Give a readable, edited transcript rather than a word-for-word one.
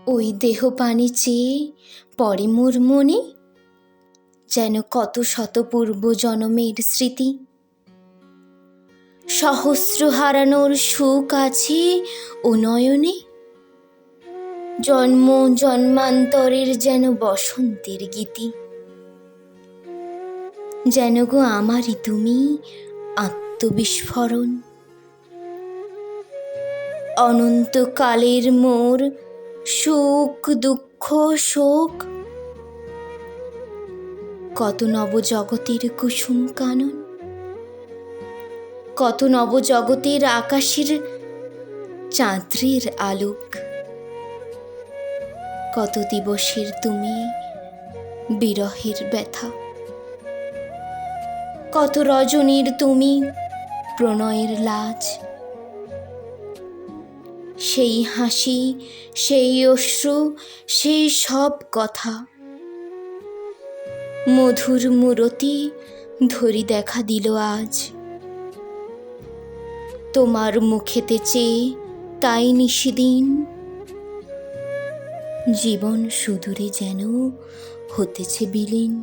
ওই দেহ পানে চেয়ে পড়ে মোর মনে, যেন কত শত পূর্ব জনমের স্মৃতি। সহস্র হারানোর সুখ আছে ও নয়নে, জন্ম জন্মান্তরের যেন বসন্তের গীতি। যেন গো আমারই তুমি আত্মবিস্ফোরণ, অনন্তকালের মোর সুখ দুঃখ শোক। কত নবজগতের কুসুম কানন, কত নবজগতের আকাশের চাঁদ্রের আলোক। কত দিবসের তুমি বিরহের ব্যথা, কত রজনীর তুমি প্রণয়ের লাজ। সেই হাসি, সেই অশ্রু, সেই সব কথা মধুর মূরতি ধরি দেখা দিল আজ। তোমার মুখেতে চেয়ে তাই নিশিদিন, জীবন সুদূরে যেন হতেছে বিলীন।